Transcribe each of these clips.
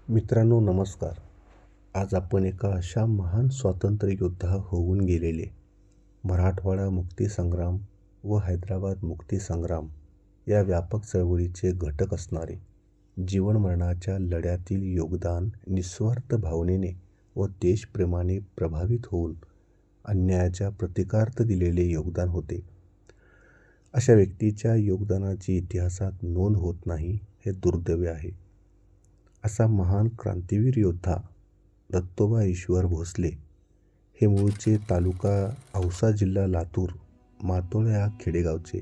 मित्रांनो नमस्कार. आज आपण एका अशा महान स्वातंत्र्य योद्धा होऊन गेलेले मराठवाडा मुक्तीसंग्राम व हैदराबाद मुक्तीसंग्राम या व्यापक चळवळीचे घटक असणारे जीवनमरणाच्या लढ्यातील योगदान निस्वार्थ भावनेने व देशप्रेमाने प्रभावित होऊन अन्यायाच्या प्रतिकारार्थ दिलेले योगदान होते. अशा व्यक्तीच्या योगदानाची इतिहासात नोंद होत नाही हे दुर्दैव आहे. असा महान क्रांतीवीर योद्धा दत्तोबा ईश्वर भोसले हे मूळचे तालुका औसा, जिल्हा लातूर, मातोळ या खेडेगावचे.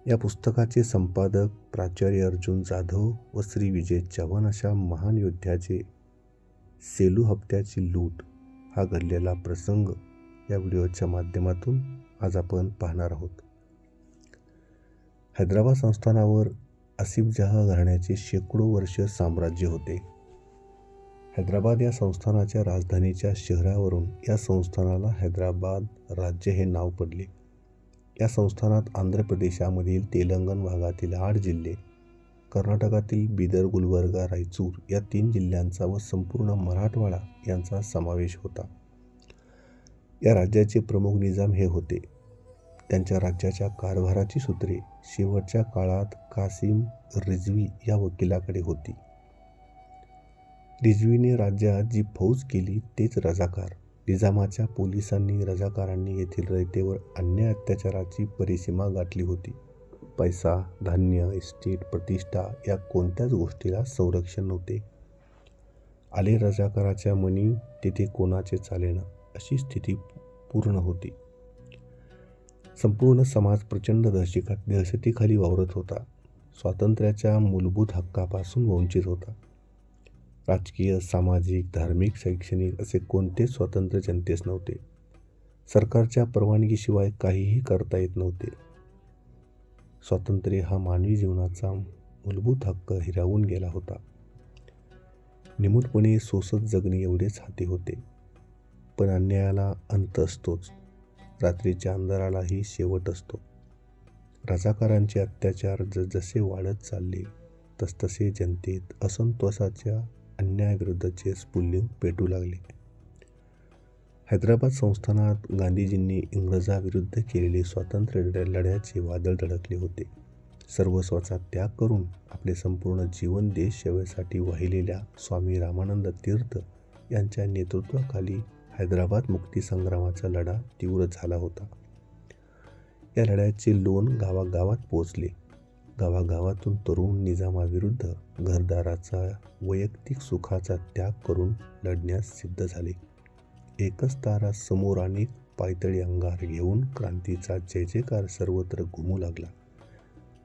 या पुस्तकाचे संपादक प्राचार्य अर्जुन जाधव व श्री विजय चव्हाण अशा महान योद्ध्याचे सेलू हप्त्याची लूट हा घडलेला प्रसंग या व्हिडिओच्या माध्यमातून आज आपण पाहणार आहोत. हैदराबाद संस्थानावर आसिफजाह घराण्याचे शेकडो वर्ष साम्राज्य होते. हैदराबाद या संस्थानाच्या राजधानीच्या शहरावरून या संस्थानाला हैदराबाद राज्य हे नाव पडले. या संस्थानात आंध्र प्रदेशामधील तेलंगण भागातील 8 जिल्हे, कर्नाटकातील बिदर, गुलबर्गा, रायचूर या 3 जिल्ह्यांचा व संपूर्ण मराठवाडा यांचा समावेश होता. या राज्याचे प्रमुख निजाम हे होते. त्यांच्या राज्याच्या कारभाराची सूत्रे शेवटच्या काळात कासिम रिझवी या वकिलाकडे होती. रिझवीने राज्यात जी फौज केली तेच रजाकार. निजामाच्या पोलिसांनी रजाकारांनी येथील रयतेवर अन्याय अत्याचाराची परिसीमा गाठली होती. पैसा, धान्य, इस्टेट, प्रतिष्ठा या कोणत्याच गोष्टीला संरक्षण नव्हते. आले रजाकाराच्या मनी तेथे कोणाचे चालेना अशी स्थिती पूर्ण होती. संपूर्ण समाज प्रचंड दहशतीखाली वावरत होता. स्वातंत्र्याच्या मूलभूत हक्कापासून वंचित होता. राजकीय, सामाजिक, धार्मिक, शैक्षणिक असे कोणतेच स्वातंत्र्य जनतेस नव्हते. सरकारच्या परवानगीशिवाय काहीही करता येत नव्हते. स्वातंत्र्य हा मानवी जीवनाचा मूलभूत हक्क हिरावून गेला होता. निमूटपणे सोसत जगणे एवढेच हाती होते. पण अन्यायाला अंत असतोच. रात्रीच्या अंधारालाही शेवट असतो. रजाकारांचे अत्याचार जसजसे वाढत चालले तसतसे जनतेत असंतोषाच्या अन्यायाविरुद्धचे स्फुल्लिंग पेटू लागले. हैदराबाद संस्थानात गांधीजींनी इंग्रजाविरुद्ध केलेले स्वातंत्र्य लढ्याचे वादळ धडकले होते. सर्वस्वाचा त्याग करून आपले संपूर्ण जीवन देश सेवेसाठी वाहिलेल्या स्वामी रामानंद तीर्थ यांच्या नेतृत्वाखाली हैदराबाद मुक्तीसंग्रामाचा लढा तीव्र झाला होता. या लढ्याचे लोण गावागावात पोहोचले. गावागावातून तरुण निजामाविरुद्ध घरदाराचा, वैयक्तिक सुखाचा त्याग करून लढण्यास सिद्ध झाले. एकच तारा समोर अनेक पायतळी अंगार घेऊन क्रांतीचा जय जयकार सर्वत्र घुमू लागला.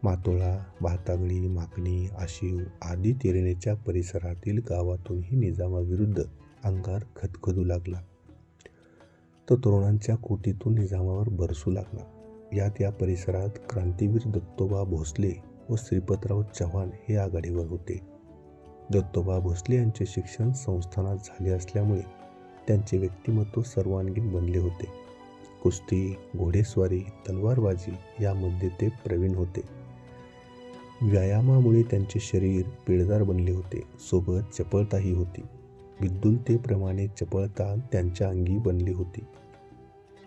मातोळा, भातागळी, माकणी, आशिव आदी तेरणेच्या परिसरातील गावातूनही निजामाविरुद्ध अंगार खदखदू लागला. तो तरुणांच्या कृतीतून निजामावर बरसू लागला. यात या परिसरात क्रांतीवीर दत्तोबा भोसले व श्रीपतराव चव्हाण हे आघाडीवर होते. दत्तोबा भोसले यांचे शिक्षण संस्थानात झाले असल्यामुळे त्यांचे व्यक्तिमत्व सर्वांगीण बनले होते. कुस्ती, घोडेस्वारी, तलवारबाजी यामध्ये ते प्रवीण होते. व्यायामामुळे त्यांचे शरीर पिळदार बनले होते. सोबत चपळताही होती. विद्युलतेप्रमाणे चपळता त्यांच्या अंगी बनली होती.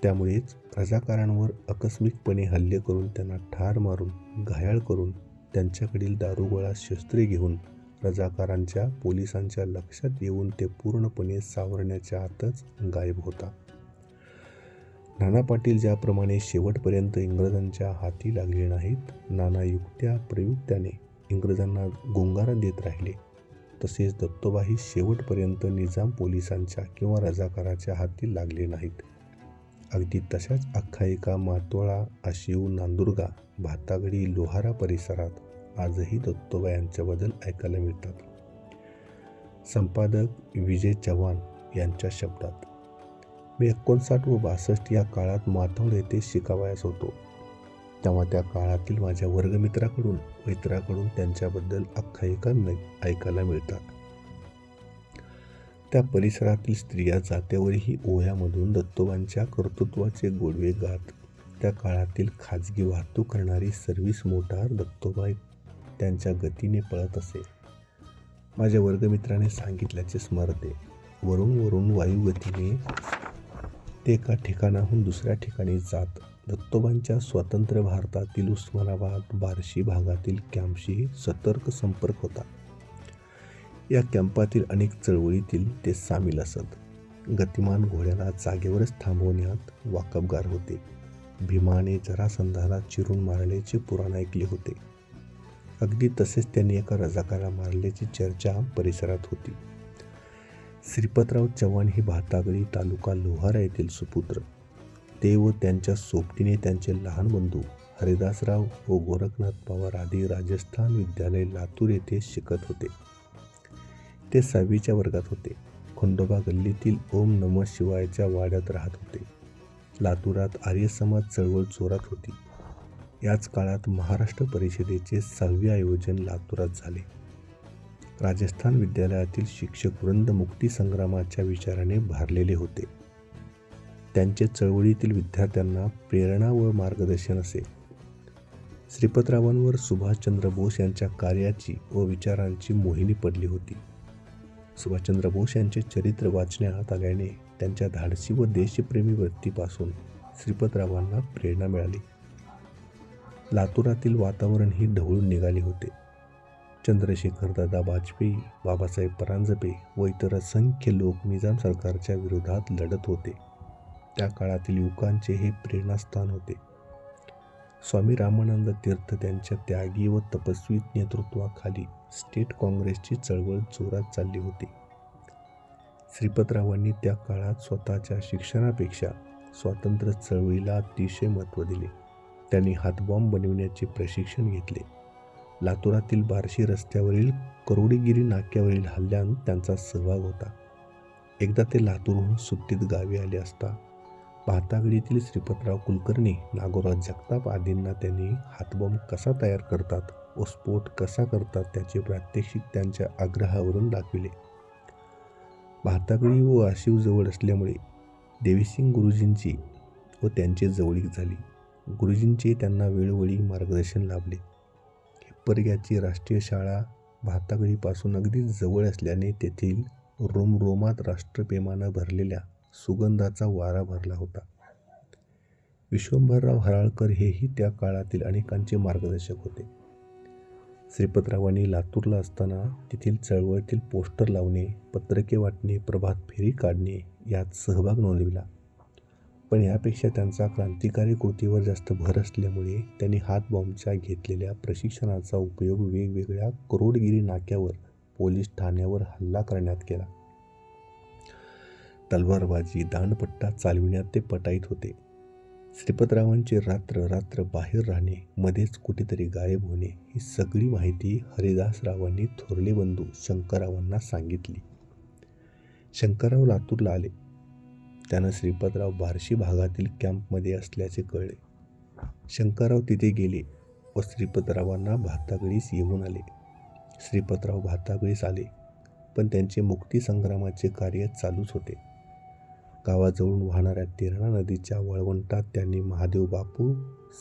त्यामुळेच रजाकारांवर आकस्मिकपणे हल्ले करून त्यांना ठार मारून घायाळ करून त्यांच्याकडील दारुगोळा, शस्त्रे घेऊन रजाकारांच्या पोलिसांच्या लक्षात येऊन ते पूर्णपणे सावरण्याच्या आतच गायब होता. नाना पाटील ज्याप्रमाणे शेवटपर्यंत इंग्रजांच्या हाती लागले नाहीत, नाना युक्त्या प्रयुक्त्याने इंग्रजांना गुंगारा देत राहिले, तसेच दत्तोबाही शेवटपर्यंत निजाम पोलिसांच्या किंवा रजाकाराच्या हाती लागले नाहीत. अगदी तशाच आख्यायिका मातोळा, आशिव, नांदुर्गा, भातागळी, लोहारा परिसरात आजही दत्तोबा यांच्याबद्दल ऐकायला मिळतात. संपादक विजय चव्हाण यांच्या शब्दात, मी 59 व 62 या काळात मातोळ येथे शिकावयास होतो. तेव्हा त्या काळातील माझ्या वर्गमित्राकडून व इतरांकडून त्यांच्याबद्दल आख्यायिका ऐकायला मिळतात. त्या परिसरातील स्त्रिया जात्यावरही ओव्यामधून दत्तोबांच्या कर्तृत्वाचे गोडवे गात. त्या काळातील खाजगी वाहतूक करणारी सर्व्हिस मोटार दत्तोबा त्यांच्या गतीने पळत असे. माझ्या वर्गमित्राने सांगितल्याचे स्मरते. वरून वरून वायुगतीने ते एका ठिकाणाहून दुसऱ्या ठिकाणी जात दत्तोबांच्या स्वतंत्र भारतातील उस्मानाबाद बार्शी भागातील कॅम्पशी सतर्क संपर्क होता. या कॅम्पातील अनेक चळवळीतील ते सामील असत. गतिमान घोड्याला जागेवरच थांबवण्यात वाकबगार होते. भीमाने जरासंधाला चिरून मारल्याचे पुराण ऐकले होते. अगदी तसेच त्यांनी एका रजाकाला मारल्याची चर्चा परिसरात होती. श्रीपतराव चव्हाण हे भातागळी तालुका लोहारा येथील सुपुत्र. ते व त्यांच्या सोबतीने त्यांचे लहान बंधू हरिदासराव व गोरखनाथ पवार आदी राजस्थान विद्यालय लातूर येथे शिकत होते. ते 6वीच्या वर्गात होते. खंडोबा गल्लीतील ओम नमः शिवायच्या वाड्यात राहत होते. लातूरात आर्य समाज चळवळ जोरात होती. याच काळात महाराष्ट्र परिषदेचे 6वे आयोजन लातूरात झाले. राजस्थान विद्यालयातील शिक्षक वृंद मुक्तीसंग्रामाच्या विचाराने भारलेले होते. त्यांचे चळवळीतील विद्यार्थ्यांना प्रेरणा व मार्गदर्शन असे. श्रीपतरावांवर सुभाषचंद्र बोस यांच्या कार्याची व विचारांची मोहिनी पडली होती. सुभाषचंद्र बोस यांचे चरित्र वाचण्यात आल्याने त्यांच्या धाडसी व देशप्रेमी वृत्तीपासून श्रीपतरावांना प्रेरणा मिळाली. लातूरातील वातावरणही ढवळून निघाले होते. चंद्रशेखरदादा वाजपेयी, बाबासाहेब परांजपे व इतर असंख्य लोक निजाम सरकारच्या विरोधात लढत होते. त्या काळातील युवकांचे हे प्रेरणास्थान होते. स्वामी रामानंद तीर्थ त्यांच्या त्यागी व तपस्वी नेतृत्वाखाली स्टेट काँग्रेसची चळवळ जोरात चालली होती. श्रीपतरावांनी त्या काळात स्वतःच्या शिक्षणापेक्षा स्वातंत्र्य चळवळीला अतिशय महत्त्व दिले. त्यांनी हातबॉम्ब बनविण्याचे प्रशिक्षण घेतले. लातूरातील बार्शी रस्त्यावरील करोडीगिरी नाक्यावरील हल्ल्यात त्यांचा सहभाग होता. एकदा ते लातूरहून सुट्टीत गावी आले असता भातागळीतील श्रीपतराव कुलकर्णी, नागोराव जगताप आदींना त्यांनी हातबॉम्ब कसा तयार करतात व स्फोट कसा करतात त्याचे प्रात्यक्षिक त्यांच्या आग्रहावरून दाखविले. भातागळी व आशिव जवळ असल्यामुळे देवीसिंग गुरुजींची व त्यांची जवळीक झाली. गुरुजींचे त्यांना वेळोवेळी मार्गदर्शन लाभले. हिप्परग्याची राष्ट्रीय शाळा भातागळीपासून अगदी जवळ असल्याने तेथील रोमरोमात राष्ट्रप्रेमानं भरलेल्या सुगंधाचा वारा भरला होता. विश्वंभरराव हराळकर हेही त्या काळातील अनेकांचे मार्गदर्शक होते. श्रीपतरावांनी लातूरला असताना तेथील चळवळीतील पोस्टर लावणे, पत्रके वाटणे, प्रभात फेरी काढणे यात सहभाग नोंदविला. पण यापेक्षा त्यांचा क्रांतिकारी कृतीवर जास्त भर असल्यामुळे त्यांनी हातबॉम्बच्या घेतलेल्या प्रशिक्षणाचा उपयोग वेगवेगळ्या करोडगिरी नाक्यावर, पोलीस ठाण्यावर हल्ला करण्यात केला. तलवारबाजी, दांडपट्टा चालविण्यात ते पटाईत होते. श्रीपतरावांचे रात्र रात्र बाहेर राहणे, मध्येच कुठेतरी गायब होणे ही सगळी माहिती हरिदासरावांनी थोरले बंधू शंकररावांना सांगितली. शंकरराव लातूरला आले. त्यानं श्रीपतराव बार्शी भागातील कॅम्पमध्ये असल्याचे कळले. शंकरराव तिथे गेले व श्रीपतरावांना भातागळीस येऊन आले. श्रीपतराव भातागळीस आले, पण त्यांचे मुक्तीसंग्रामाचे कार्य चालूच होते. गावाजवळून वाहणाऱ्या तेरणा नदीच्या वळवंटात त्यांनी महादेव बापू,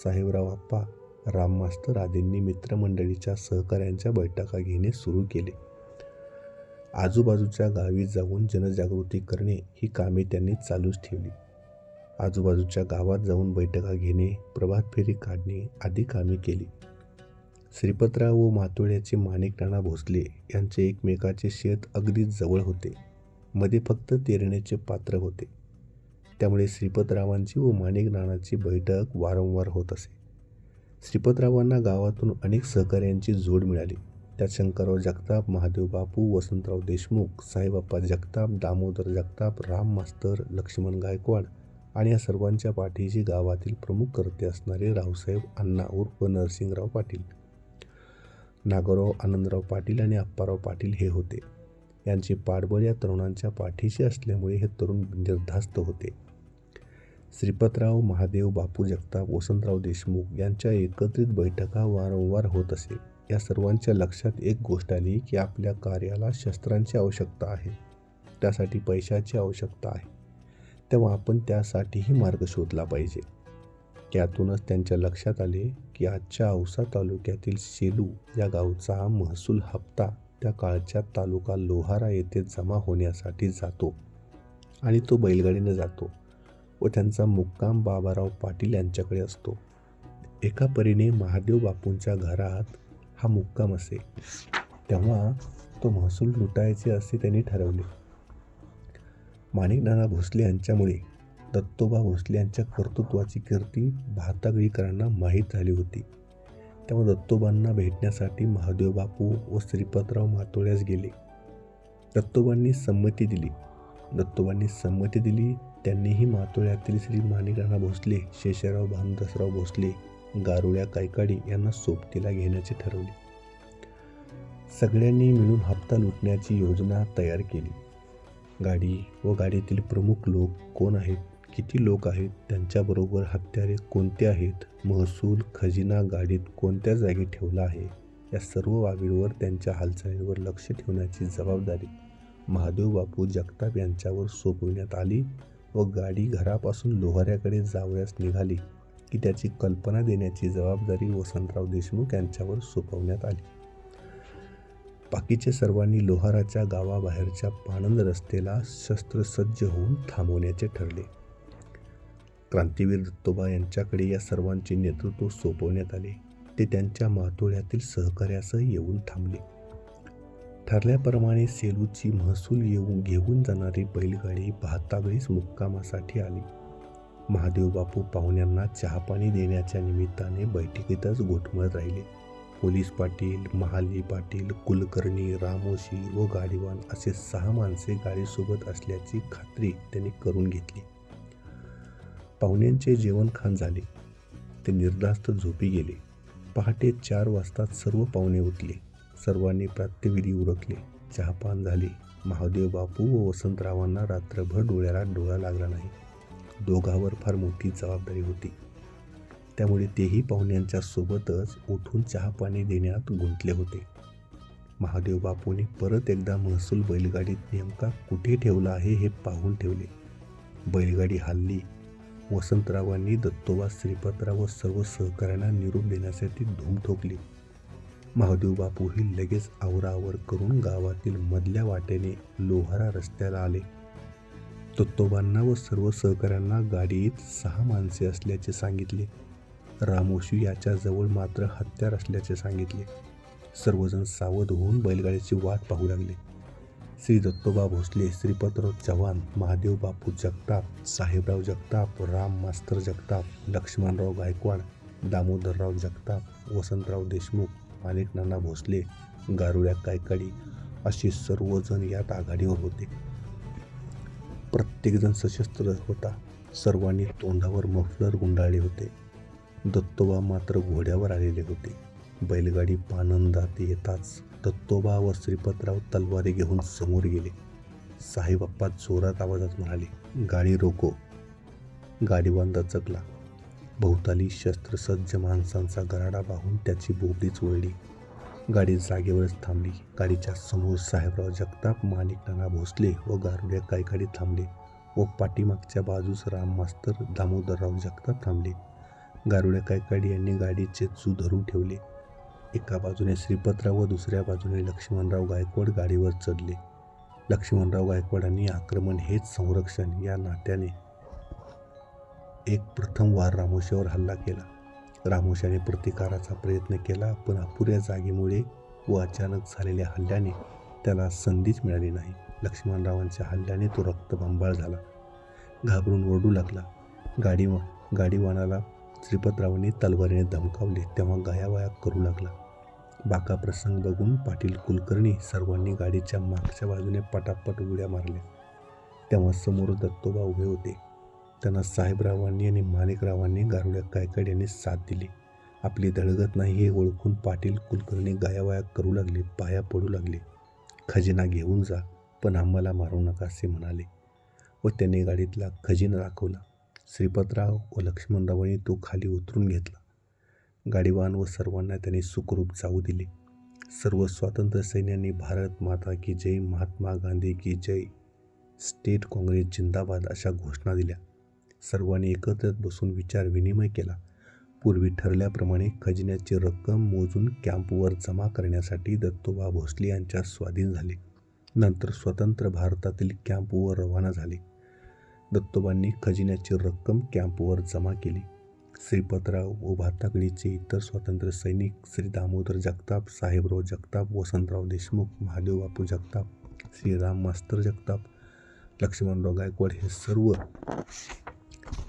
साहेबराव आप्पा, राम मास्तर आदींनी मित्रमंडळीच्या सहकाऱ्यांच्या बैठका घेणे सुरू केले. आजूबाजूच्या गावी जाऊन जनजागृती करणे ही कामे त्यांनी चालूच ठेवली. आजूबाजूच्या गावात जाऊन बैठका घेणे, प्रभात फेरी काढणे आदी कामे केली. श्रीपतराव व मातोळ्याचे माणिक नाना भोसले यांचे एकमेकाचे शेत अगदी जवळ होते. मध्ये फक्त तेरणेचे पात्र होते. त्यामुळे श्रीपतरावांची व माणिक नानाची बैठक वारंवार होत असे. श्रीपतरावांना गावातून अनेक सहकाऱ्यांची जोड मिळाली. त्यात शंकरराव जगताप, महादेव बापू, वसंतराव देशमुख, साहेबाप्पा जगताप, दामोदर जगताप, राम मास्तर, लक्ष्मण गायकवाड आणि या सर्वांच्या पाठीशी गावातील प्रमुख कर्ते असणारे रावसाहेब अण्णा उर्फ नरसिंगराव पाटील, नागोराव आनंदराव पाटील आणि अप्पाराव पाटील हे होते. यांचे पाठबळ या तरुणांच्या पाठीशी असल्यामुळे हे तरुण निर्धास्त होते. श्रीपतराव, महादेव बापू जगताप, वसंतराव देशमुख यांच्या एकत्रित बैठका वारंवार होत असे. या सर्वांच्या लक्षात एक गोष्ट आली की आपल्या कार्याला शस्त्रांची आवश्यकता आहे, त्यासाठी पैशाची आवश्यकता आहे. तेव्हा आपण त्यासाठीही मार्ग शोधला पाहिजे. यातूनच त्यांच्या लक्षात आले की आजच्या औसा तालुक्यातील शेलू या गावचा महसूल हप्ता त्या काळच्या तालुका लोहारा येथे जमा होण्यासाठी जातो आणि तो बैलगाडीने जातो व त्यांचा मुक्काम बाबाराव पाटील यांच्याकडे असतो. एका परीने महादेव बापूंच्या घरात हा मुक्काम असे. तेव्हा तो महसूल लुटायचे असे त्यांनी ठरवले. माणिकनाना भोसले यांच्यामुळे दत्तोबा भोसले यांच्या कर्तृत्वाची कीर्ती भातागळीकरांना माहीत झाली होती. त्यामुळे दत्तोबांना भेटण्यासाठी महादेव बापू व श्रीपतराव मातोळ्यास गेले. दत्तोबांनी संमती दिली. त्यांनीही मातोळ्यातील श्री माणिकनाना भोसले, शेषराव भानदासराव भोसले, गारुड्या कायकाडी यांना सोबतीला घेण्याचे ठरवले. सगळ्यांनी मिळून हप्ता लुटण्याची योजना तयार केली. गाडी व गाडीतील प्रमुख लोक कोण आहेत, किती लोक आहेत, त्यांच्याबरोबर हत्यारे कोणते आहेत, महसूल खजिना गाडीत कोणत्या जागी ठेवला आहे, या सर्व बाबींवर त्यांच्या हालचालींवर लक्ष ठेवण्याची जबाबदारी महादेव बापू जगताप यांच्यावर सोपविण्यात आली व गाडी घरापासून लोहाऱ्याकडे जावयास निघाली की त्याची कल्पना देण्याची जबाबदारी वसंतराव देशमुख यांच्यावर सोपवण्यात आली. बाकीचे सर्वांनी लोहाराच्या गावाबाहेरच्या पाणंद रस्त्याला शस्त्रसज्ज होऊन थांबवण्याचे ठरले. क्रांतीवीर दत्तोबा यांच्याकडे या सर्वांचे नेतृत्व सोपवण्यात आले. ते त्यांच्या मातोळ्यातील सहकार्यासह येऊन थांबले. ठरल्याप्रमाणे सेलूची महसूल घेऊन जाणारी बैलगाडी भातागळीस मुक्कामासाठी आली. महादेव बापू पाहुण्यांना चहापाणी देण्याच्या निमित्ताने बैठकीतच गोठमळत राहिले. पोलीस पाटील, महाली पाटील, कुलकर्णी, रामोशी व गाडीवान असे 6 माणसे गाडीसोबत असल्याची खात्री त्यांनी करून घेतली. पाहुण्यांचे जेवणखाण झाले. ते निर्धास्त झोपी गेले. पहाटे 4 वाजता सर्व पाहुणे उठले. सर्वांनी प्रात्यविधी उरकले. चहापान झाले. महादेव बापू व वसंतरावांना रात्रभर डोळ्याला डोळा लागला नाही. दोघांवर फार मोठी जबाबदारी होती. त्यामुळे तेही पाहुण्यांच्या सोबतच उठून चहापाणी देण्यात गुंतले होते. महादेव बापूंनी परत एकदा महसूल बैलगाडीत नेमका कुठे ठेवला आहे हे पाहून ठेवले. बैलगाडी हलली. वसंतरावांनी दत्तोबा, श्रीपतराव व सर्व सहकाऱ्यांना निरोप देण्यासाठी धूम ठोकली. महादेव बापूही लगेच आवराआवर करून गावातील मधल्या वाटेने लोहारा रस्त्याला आले. दत्तोबांना व सर्व सहकाऱ्यांना गाडीत 6 माणसे असल्याचे सांगितले. रामोशी याच्याजवळ मात्र हत्यार असल्याचे सांगितले. सर्वजण सावध होऊन बैलगाडीची वाट पाहू लागले. श्री दत्तोबा भोसले, श्रीपतराव चव्हाण, महादेव बापू जगताप, साहेबराव जगताप, राम मास्तर जगताप, लक्ष्मणराव गायकवाड, दामोदरराव जगताप, वसंतराव देशमुख, माणिकनाना भोसले, गारुड्या कायकाडी असे सर्वजण यात आघाडीवर होते. प्रत्येकजण सशस्त्र होता. सर्वांनी तोंडावर मफलर गुंडाळले होते. दत्तोबा मात्र घोड्यावर आलेले होते. बैलगाडी पाणंदात येताच दत्तोबा व श्रीपतराव तलवारी घेऊन समोर गेले. साहेबप्पा जोरात आवाजात म्हणाले, गाडी रोको. गाडीवान दचकला. भोवताली शस्त्रसज्ज माणसांचा गराडा पाहून त्याची बोबडीच वळली. गाडी जागेवरच थांबली. गाडीच्या समोर साहेबराव जगताप, माणिकनाना भोसले व गारुड्या कायकाडी थांबले व पाठीमागच्या बाजूस राम मास्तर, दामोदरराव जगताप थांबले. गारुड्या कायकाडी यांनी गाडीचे चू धरून ठेवले. एका बाजूने श्रीपतराव व दुसऱ्या बाजूने लक्ष्मणराव गायकवाड गाडीवर चढले. लक्ष्मणराव गायकवाडांनी आक्रमण हेच संरक्षण या नात्याने एक प्रथम वार रामोशावर हल्ला केला. रामोशाने प्रतिकाराचा प्रयत्न केला, पण अपुऱ्या जागेमुळे व अचानक झालेल्या हल्ल्याने त्याला संधीच मिळाली नाही. लक्ष्मणरावांच्या हल्ल्याने तो रक्तबंबाळ झाला. घाबरून ओरडू लागला. गाडीवानाला श्रीपतरावांनी तलवारीने धमकावले. तेव्हा गायावाया करू लागला. बाका प्रसंग बघून पाटील, कुलकर्णी सर्वांनी गाडीच्या मागच्या बाजूने पटापट उड्या मारल्या. तेव्हा समोर दत्तोबा उभे होते. त्यांना साहेबरावांनी आणि माणिकरावांनी गारुड्या कायकाड यांनी साथ दिली. आपली धडगत नाही हे ओळखून पाटील, कुलकर्णी गायावाया करू लागले, पाया पडू लागले. खजिना घेऊन जा, पण आम्हाला मारू नका असे म्हणाले व त्यांनी गाडीतला खजिना दाखवला. श्रीपतराव व लक्ष्मणरावांनी तो खाली उतरून घेतला. गाडीवान व सर्वांना त्यांनी सुखरूप जाऊ दिले. सर्व स्वातंत्र्य सैन्यांनी भारत माता की जय, महात्मा गांधी की जय, स्टेट काँग्रेस जिंदाबाद अशा घोषणा दिल्या. सर्वांनी एकत्रित बसून विचार विनिमय केला पूर्वी ठरल्याप्रमाणे खजिन्याची रक्कम मोजून कॅम्पवर जमा करण्यासाठी दत्तोबा भोसले यांच्या स्वाधीन झाले. नंतर स्वतंत्र भारतातील कॅम्पवर रवाना झाले. दत्तोबांनी खजिन्याची रक्कम कॅम्पवर जमा केली. श्रीपतराव व भातागळीचे इतर स्वातंत्र्य सैनिक श्री दामोदर जगताप, साहेबराव जगताप, वसंतराव देशमुख, महादेव बापू जगताप, श्रीराम मास्तर जगताप, लक्ष्मणराव गायकवाड हे सर्व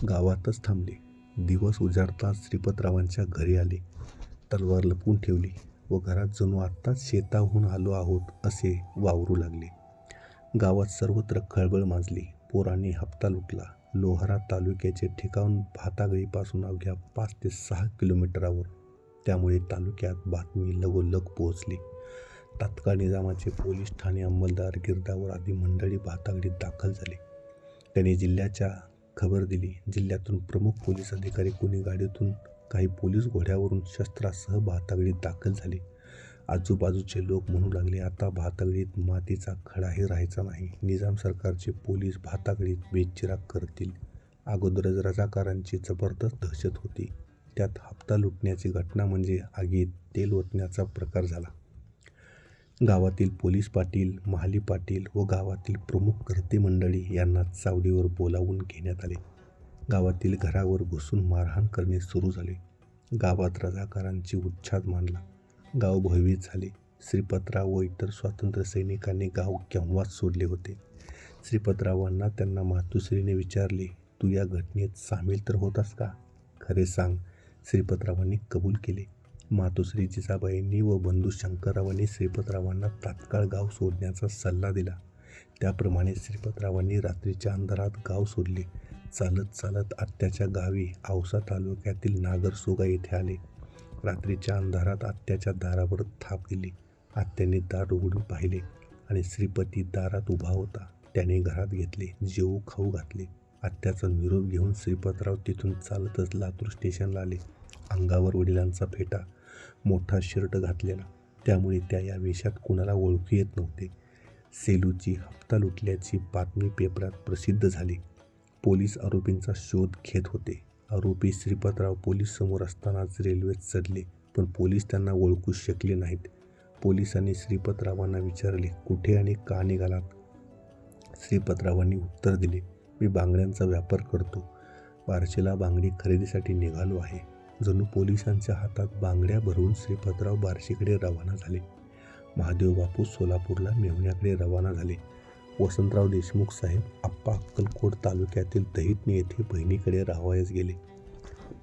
गावातच थांबले. दिवस उजाडताच श्रीपतरावांच्या घरी आले. तलवार लपवून ठेवली व घरात जणू आत्ताच शेताहून आलो आहोत असे वावरू लागले. गावात सर्वत्र खळबळ माजली. पोरांनी हप्ता लुटला. लोहारा तालुक्याचे ठिकाण भातागळीपासून अवघ्या 5 ते 6 किलोमीटरावर. त्यामुळे तालुक्यात बातमी लगोलग पोहोचली. तात्काळ निजामाचे पोलीस ठाणे अंमलदार, गिरदावर आदी मंडळी भातागळीत दाखल झाले. त्यांनी जिल्ह्याच्या खबर दिली. जिल्ह्यातून प्रमुख पोलीस अधिकारी कोणी गाडीतून, काही पोलीस घोड्यावरून शस्त्रासह भातागळीत दाखल झाले. आजूबाजूचे लोक म्हणू लागले, आता भातागळीत मातीचा खडाही राहायचा नाही. निजाम सरकारचे पोलीस भातागळीत बेचिराग करतील. अगोदरच रजाकारांची जबरदस्त दहशत होती. त्यात हप्ता लुटण्याची घटना म्हणजे आगीत तेल ओतण्याचा प्रकार झाला. गावातील पोलीस पाटील, महाली पाटील व गावातील प्रमुख कर्ते मंडळी यांना चावडीवर बोलावून घेण्यात आले. गावातील घरावर घुसून मारहाण करणे सुरू झाले. गावात रजाकारांची उच्छाद मांडला. गाव भयभीत झाले. श्रीपतराव व इतर स्वातंत्र्य सैनिकांनी गाव केव्हाच सोडले होते. श्रीपतरावांना त्यांना मातोश्रीने विचारले, तू या घटनेत सामील तर होतास का? खरे सांग. श्रीपतरावांनी कबूल केले. मातोश्री जिजाबाईंनी व बंधू शंकररावांनी श्रीपतरावांना तात्काळ गाव सोडण्याचा सल्ला दिला. त्याप्रमाणे श्रीपतरावांनी रात्रीच्या अंधारात गाव सोडले. चालत चालत आत्याच्या गावी औसा तालुक्यातील नागरसोगा येथे आले. रात्रीच्या अंधारात आत्याच्या दारावर थाप दिली. आत्याने दार उघडून पाहिले आणि श्रीपती दारात उभा होता. त्याने घरात घेतले, जेवू खाऊ घातले. आत्याचा निरोप घेऊन श्रीपतराव तिथून चालतच लातूर स्टेशनला आले. अंगावर वडिलांचा फेटा, मोठा शर्ट घातलेला, त्यामुळे त्या या वेशात कुणाला ओळखू येत नव्हते. सेलूची हप्ता लुटल्याची बातमी पेपरात प्रसिद्ध झाली. पोलीस आरोपींचा शोध घेत होते. आरोपी श्रीपतराव पोलीस समोर असतानाच रेल्वेत चढले, पण पोलीस त्यांना ओळखू शकले नाहीत. पोलिसांनी श्रीपतरावांना विचारले, कुठे आणि का निघालात? श्रीपतरावांनी उत्तर दिले, मी बांगड्यांचा व्यापार करतो. बार्शीला बांगडी खरेदीसाठी निघालो आहे. जणू पोलिसांच्या हातात बांगड्या भरवून श्रीपतराव बार्शीकडे रवाना झाले. महादेव बापू सोलापूरला मेहुण्याकडे रवाना झाले. वसंतराव देशमुख साहेब आप्पा अक्कलकोट तालुक्यातील दहितने येथे बहिणीकडे राहावयास गेले.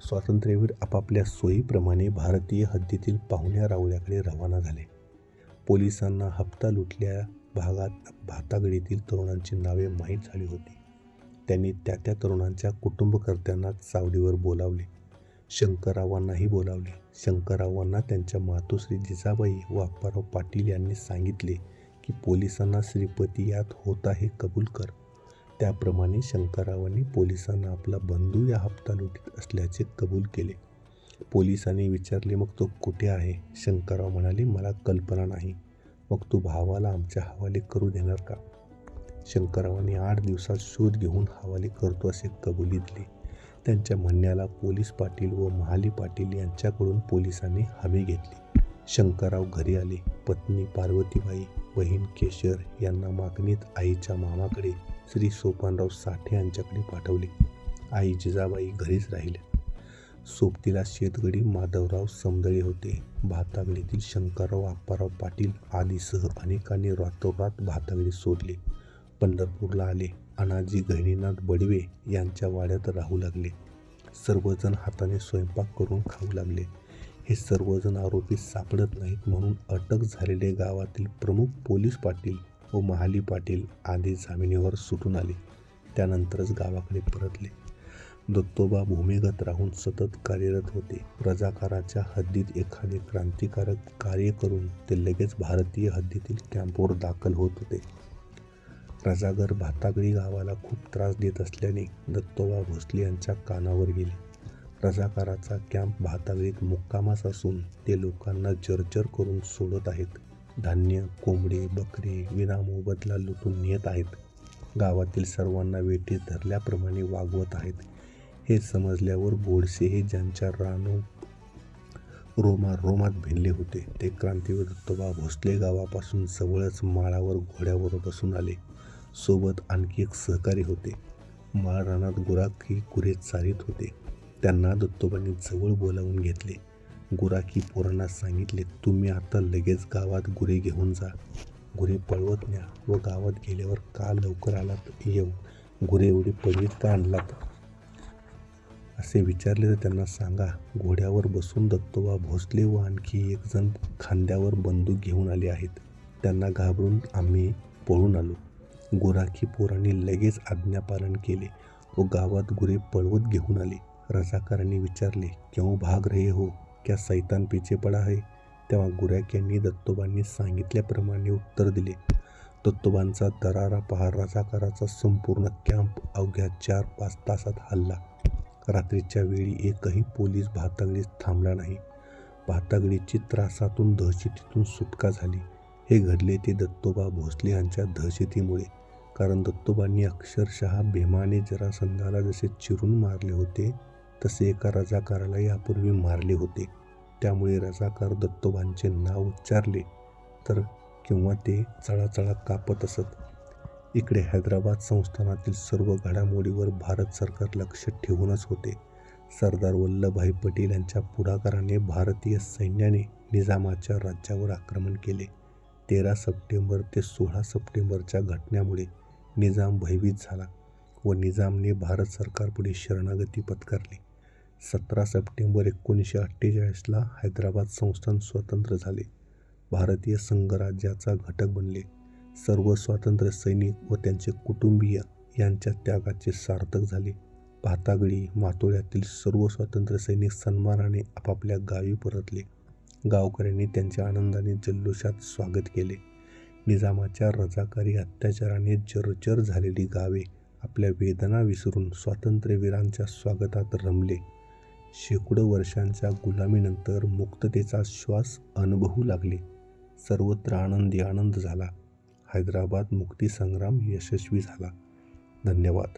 स्वातंत्र्यवीर आपापल्या सोयीप्रमाणे भारतीय हद्दीतील पाहुण्या रावळ्याकडे रवाना झाले. पोलिसांना हप्ता लुटल्या भागात भातागळीतील तरुणांची नावे माहीत झाली होती. त्यांनी त्या तरुणांच्या कुटुंबकर्त्यांना चावडीवर बोलावले. शंकररावांनाही बोलावले. शंकररावांना त्यांच्या मातोश्री जिजाबाई व आप्पाराव पाटील यांनी सांगितले की पोलिसांना श्रीपती यात होता हे कबूल कर. त्याप्रमाणे शंकररावांनी पोलिसांना आपला बंधू या हप्ता लुटीत असल्याचे कबूल केले. पोलिसांनी विचारले, मग तो कुठे आहे? शंकरराव म्हणाले, मला कल्पना नाही. मग तू भावाला आमच्या हवाले करू देणार का? शंकररावांनी 8 दिवसात शोध घेऊन हवाले करतो असे कबुली दिली. त्यांच्या म्हणण्याला पोलीस पाटील व महाली पाटील यांच्याकडून पोलिसांनी हमी घेतली. शंकरराव घरी आले. पत्नी पार्वतीबाई, बहीण केशर यांना मागणीत आईच्या मामाकडे श्री सोपानराव साठे यांच्याकडे पाठवले. आई जिजाबाई घरीच राहिल्या. सोबतीला शेतगडी माधवराव समदळे होते. भातागळीतील शंकरराव, आप्पाराव पाटील आदीसह अनेकांनी रातोरात भातागळी सोडले. पंढरपूरला आले. अनाजी गहिनीनाथ बडवे यांच्या वाड्यात राहू लागले. सर्वजण हाताने स्वयंपाक करून खाऊ लागले. हे सर्वजण आरोपी सापडत नाहीत म्हणून अटक झालेले गावातील प्रमुख पोलीस पाटील व महाली पाटील आधी जामिनीवर सुटून आले. त्यानंतरच गावाकडे परतले. दत्तोबा भूमिगत राहून सतत कार्यरत होते. रजाकाराच्या हद्दीत एखादे क्रांतिकारक कार्य करून ते लगेच भारतीय हद्दीतील कॅम्पवर दाखल होत होते. रजागर भातागळी गावाला खूप त्रास देत असल्याने दत्तोबा भोसले यांच्या कानावर गेले. रजाकाराचा कॅम्प भातागळीत मुक्कामास असून ते लोकांना जर्जर करून सोडत आहेत. धान्य, कोंबडे, बकरे विनामोबदला लुटून नेत आहेत. गावातील सर्वांना वेठीस धरल्याप्रमाणे वागवत आहेत. हे समजल्यावर गोडसे हे ज्यांच्या रोमात भिनले होते ते क्रांतीवीर दत्तोबा भोसले गावापासून जवळच माळावर घोड्यावर बसून आले. सोबत आणखी एक सहकारी होते. माळ रानात गुराखी गुरे चारीत होते. त्यांना दत्तोबांनी जवळ बोलावून घेतले. गुराखी पोरांना सांगितले, तुम्ही आता लगेच गावात गुरे घेऊन जा. गुरे पळवत न्या व गावात गेल्यावर का लवकर आलात, गुरे एवढी पळवीत का आणलात असे विचारले तर त्यांना सांगा, घोड्यावर बसून दत्तोबा भोसले व आणखी एक जण खांद्यावर बंदूक घेऊन आले आहेत. त्यांना घाबरून आम्ही पळून आलो. गुराखी पोरांनी लगेच आज्ञापालन केले व गावात गुरे पळवत घेऊन आले. रजाकारांनी विचारले, क्यों भाग रहे हो, क्या सैतान पीछे पडा है? तेव्हा गुराख्यांनी दत्तोबांनी सांगितल्याप्रमाणे उत्तर दिले. दत्तोबांचा दरारा पहा रजाकाराचा संपूर्ण कॅम्प अवघ्या 4-5 तासात हल्ला. रात्रीच्या वेळी एकही पोलीस भातागडीत थांबला नाही. भातागडीची त्रासातून दहशतीतून सुटका झाली. हे घडले ते दत्तोबा भोसले यांच्या दहशतीमुळे. कारण दत्तोबांनी अक्षरशः भीमाने जरासंधाला जसे चिरून मारले होते तसे एका रजाकाराला यापूर्वी मारले होते. त्यामुळे रजाकार दत्तोबांचे नाव उच्चारले तर किंवा ते चळाचळा कापत असत. इकडे हैदराबाद संस्थानातील सर्व घडामोडीवर भारत सरकार लक्ष ठेवूनच होते. सरदार वल्लभभाई पटेल यांच्या पुढाकाराने भारतीय सैन्याने निजामाच्या राज्यावर आक्रमण केले. 13 सप्टेंबर ते 16 सप्टेंबरच्या घटनेमुळे निजाम भयभीत झाला व निजामने भारत सरकारपुढे शरणागती पत्करली. 17 सप्टेंबर 1948ला हैदराबाद संस्थान स्वतंत्र झाले. भारतीय संघराज्याचा घटक बनले. सर्व स्वातंत्र्य सैनिक व त्यांचे कुटुंबीय यांच्या त्यागाचे सार्थक झाले. भातागडी मातोळ्यातील सर्व स्वातंत्र्य सैनिक सन्मानाने आपापल्या गावी परतले. गावकऱ्यांनी त्यांच्या आनंदाने जल्लोषात स्वागत केले. निजामाच्या रजाकारी अत्याचाराने जर्जर झालेली गावे आपल्या वेदना विसरून स्वातंत्र्यवीरांच्या स्वागतात रमले. शेकडो वर्षांच्या गुलामीनंतर मुक्ततेचा श्वास अनुभवू लागले. सर्वत्र आनंद झाला. हैदराबाद मुक्तीसंग्राम यशस्वी झाला. धन्यवाद.